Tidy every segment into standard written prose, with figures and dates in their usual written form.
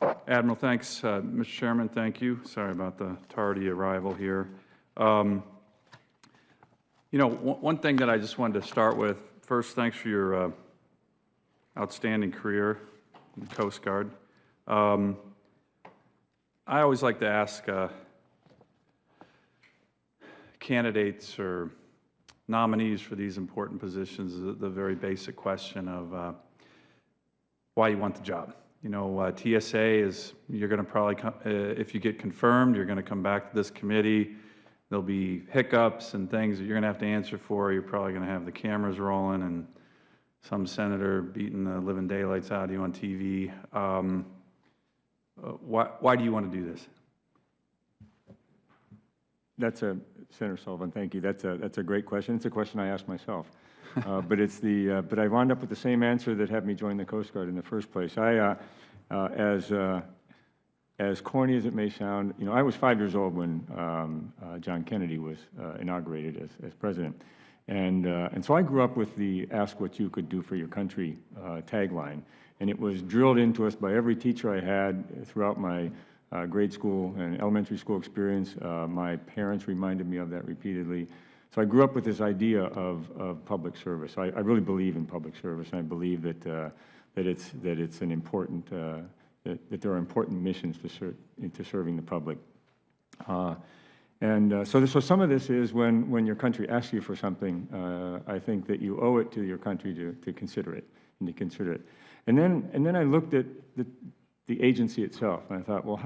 Admiral, thanks. Mr. Chairman, thank you. Sorry about the tardy arrival here. You know, one thing that I just wanted to start with, first, thanks for your outstanding career in the Coast Guard. I always like to ask candidates or nominees for these important positions the very basic question of why you want the job. You know, TSA is, you're going to probably, if you get confirmed, you're going to come back to this committee. There'll be hiccups and things that you're going to have to answer for. You're probably going to have the cameras rolling and some senator beating the living daylights out of you on TV. Why do you want to do this? Senator Sullivan, thank you. That's a great question. It's a question I asked myself. But I wound up with the same answer that had me join the Coast Guard in the first place. As corny as it may sound, you know, I was 5 years old when John Kennedy was inaugurated as president, and so I grew up with the "Ask what you could do for your country" tagline, and it was drilled into us by every teacher I had throughout my grade school and elementary school experience. My parents reminded me of that repeatedly. So I grew up with this idea of public service. I really believe in public service, and I believe that it's an important that there are important missions to serving the public. So some of this is when your country asks you for something, I think that you owe it to your country to consider it and to consider it. And then I looked at the agency itself, and I thought, well,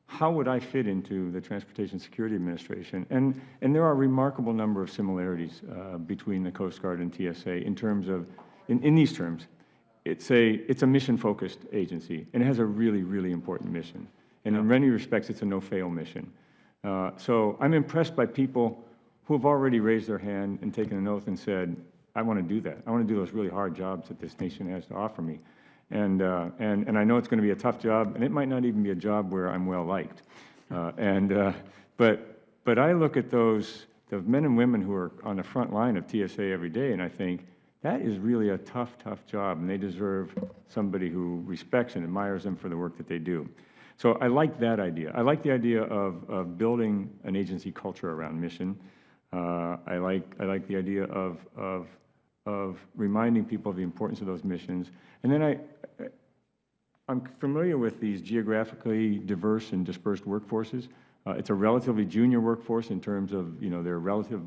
how would I fit into the Transportation Security Administration? And there are a remarkable number of similarities between the Coast Guard and TSA in terms of, in these terms, it's a mission-focused agency, and it has a really, really important mission. And in many respects, it's a no-fail mission. So I'm impressed by people who have already raised their hand and taken an oath and said, I want to do that. I want to do those really hard jobs that this nation has to offer me. And I know it's going to be a tough job, and it might not even be a job where I'm well liked. But I look at the men and women who are on the front line of TSA every day, and I think that is really a tough, tough job, and they deserve somebody who respects and admires them for the work that they do. So I like that idea. I like the idea of building an agency culture around mission. I like the idea of reminding people of the importance of those missions. And then I'm familiar with these geographically diverse and dispersed workforces. It's a relatively junior workforce in terms of, you know, their relative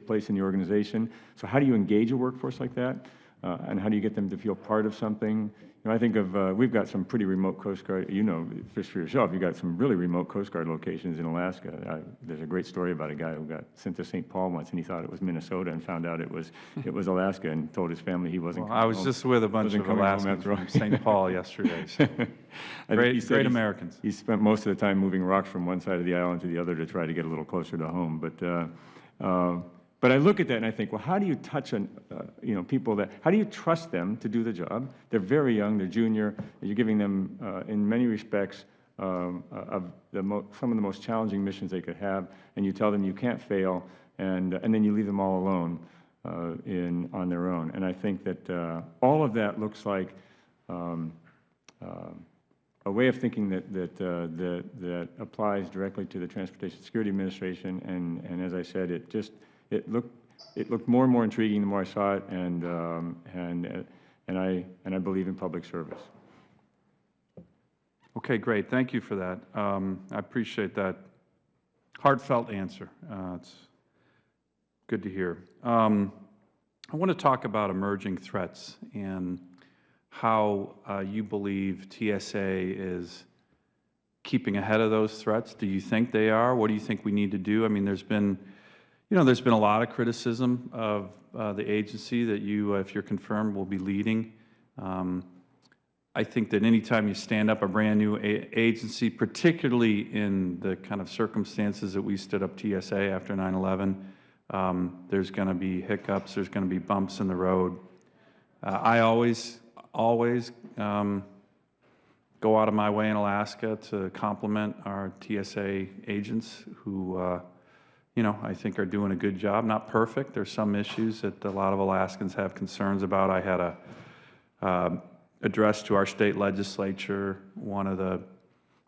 place in the organization. So how do you engage a workforce like that? And how do you get them to feel part of something? You know, I think of, we've got some pretty remote Coast Guard, you know, just for yourself, you've got some really remote Coast Guard locations in Alaska. There's a great story about a guy who got sent to St. Paul once, and he thought it was Minnesota and found out it was Alaska, and told his family he wasn't coming home. I was just with a bunch of Alaskans from St. Paul yesterday. So. Great Americans. He spent most of the time moving rocks from one side of the island to the other to try to get a little closer to home. But I look at that and I think, well, how do you touch on, you know, people that, how do you trust them to do the job? They're very young, they're junior, you're giving them, in many respects, some of the most challenging missions they could have, and you tell them you can't fail, and then you leave them all alone on their own. And I think that all of that looks like a way of thinking that applies directly to the Transportation Security Administration, and as I said, it looked more and more intriguing the more I saw it, and I believe in public service. Okay, great. Thank you for that. I appreciate that heartfelt answer. It's good to hear. I want to talk about emerging threats and how you believe TSA is keeping ahead of those threats. Do you think they are? What do you think we need to do? I mean, there's been a lot of criticism of the agency that you, if you're confirmed, will be leading. I think that anytime you stand up a brand new agency, particularly in the kind of circumstances that we stood up TSA after 9/11, there's going to be hiccups, there's going to be bumps in the road. I always go out of my way in Alaska to compliment our TSA agents who, I think are doing a good job. Not perfect. There's some issues that a lot of Alaskans have concerns about. I had address to our state legislature, one of the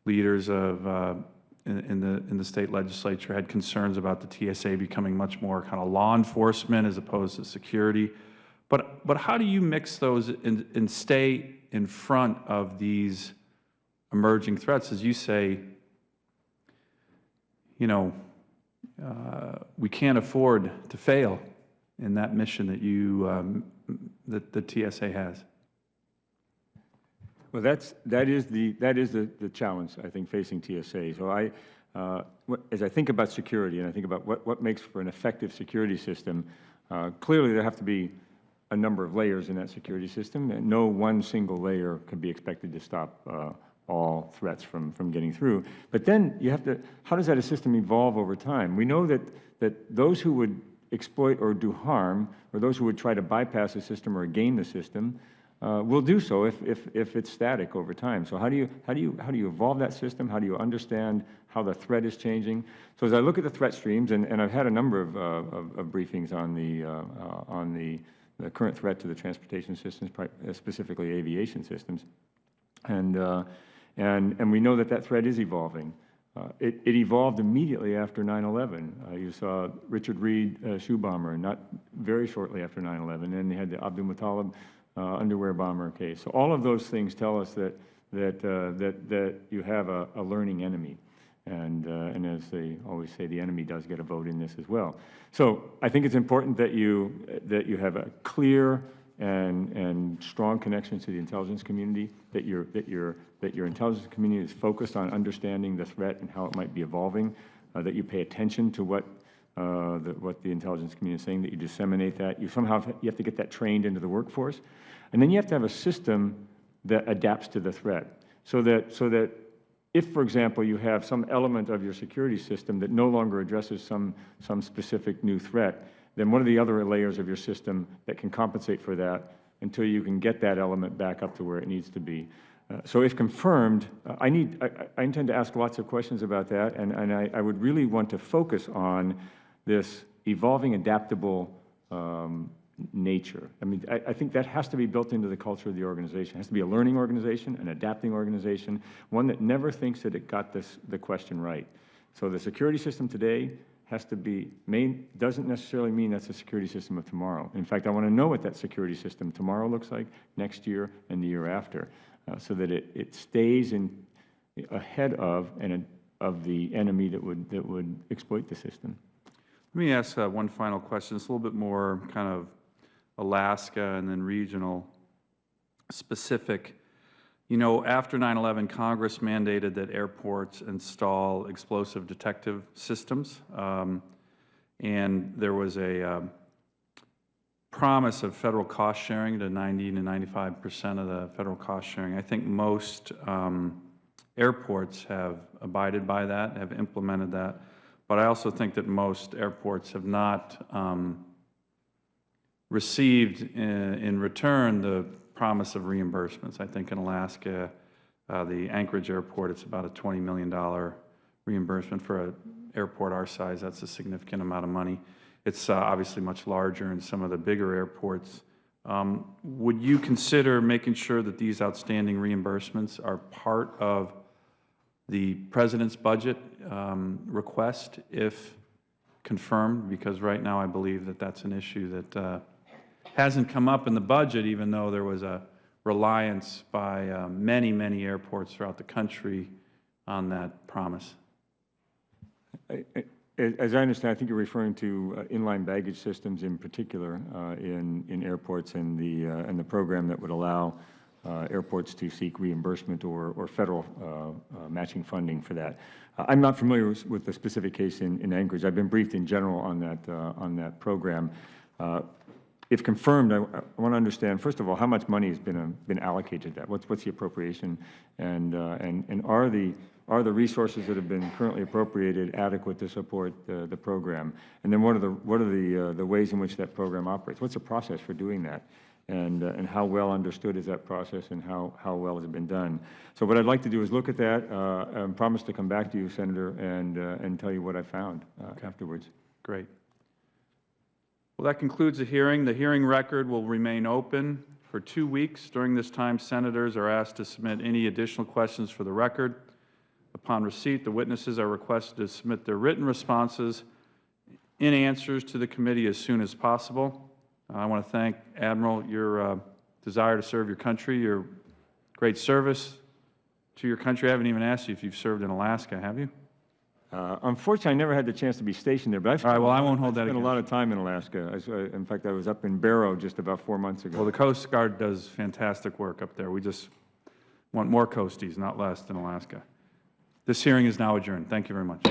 leaders of in the state legislature had concerns about the TSA becoming much more kind of law enforcement as opposed to security. But how do you mix those and stay in front of these emerging threats? As you say, you know, we can't afford to fail in that mission that that the TSA has. Well, that is the challenge, I think, facing TSA. So as I think about security and I think about what makes for an effective security system, clearly there have to be a number of layers in that security system, and no one single layer can be expected to stop all threats from getting through. But then you have to, how does that system evolve over time? We know that those who would exploit or do harm, or those who would try to bypass the system or gain the system, will do so if it's static over time. So how do you evolve that system? How do you understand how the threat is changing? So as I look at the threat streams, and I've had a number of briefings on the current threat to the transportation systems, specifically aviation systems, and we know that threat is evolving. It evolved immediately after 9/11. You saw Richard Reed shoe bomber, not very shortly after 9/11, and they had the Abdul Muttalib underwear bomber case. So all of those things tell us that you have a learning enemy, and as they always say, the enemy does get a vote in this as well. So I think it's important that you have a clear and strong connection to the intelligence community, that your intelligence community is focused on understanding the threat and how it might be evolving, that you pay attention to what the intelligence community is saying, that you disseminate that. You have to get that trained into the workforce. And then you have to have a system that adapts to the threat, so that if, for example, you have some element of your security system that no longer addresses some specific new threat, then what are the other layers of your system that can compensate for that until you can get that element back up to where it needs to be? So if confirmed, I intend to ask lots of questions about that, and I would really want to focus on this evolving, adaptable nature. I mean, I think that has to be built into the culture of the organization. It has to be a learning organization, an adapting organization, one that never thinks that it got the question right. So the security system today has to be, doesn't necessarily mean that's the security system of tomorrow. In fact, I want to know what that security system tomorrow looks like, next year, and the year after, so that it stays ahead of the enemy that would exploit the system. Let me ask one final question. It's a little bit more kind of Alaska and then regional specific. You know, after 9/11, Congress mandated that airports install explosive detective systems, and there was a promise of federal cost sharing to 90 to 95% of the federal cost sharing. I think most airports have abided by that, have implemented that, but I also think that most airports have not received in return the promise of reimbursements. I think in Alaska, the Anchorage airport, it's about a $20 million reimbursement for an airport our size. That's a significant amount of money. It's obviously much larger in some of the bigger airports. Would you consider making sure that these outstanding reimbursements are part of the President's budget request, if confirmed? Because right now I believe that that's an issue that hasn't come up in the budget, even though there was a reliance by many, many airports throughout the country on that promise. As I understand, I think you're referring to inline baggage systems in particular in airports, and the program that would allow airports to seek reimbursement or federal matching funding for that. I'm not familiar with the specific case in Anchorage. I've been briefed in general on that program. If confirmed, I want to understand, first of all, how much money has been allocated to that? What's the appropriation, and are the resources that have been currently appropriated adequate to support the program? And then what are the ways in which that program operates? What's the process for doing that? And how well understood is that process, and how well has it been done? So what I'd like to do is look at that and promise to come back to you, Senator, and tell you what I found afterwards. Great. Well, that concludes the hearing. The hearing record will remain open for for 2 weeks. During this time, senators are asked to submit any additional questions for the record. Upon receipt, the witnesses are requested to submit their written responses in answers to the committee as soon as possible. I want to thank Admiral your desire to serve your country, your great service to your country. I haven't even asked you if you've served in Alaska, have you? Unfortunately, I never had the chance to be stationed there, but I've All right, well, I won't hold that spent a against lot of time in Alaska. In fact, I was up in Barrow just about 4 months ago. Well, the Coast Guard does fantastic work up there. We just want more coasties, not less, than Alaska. This hearing is now adjourned. Thank you very much.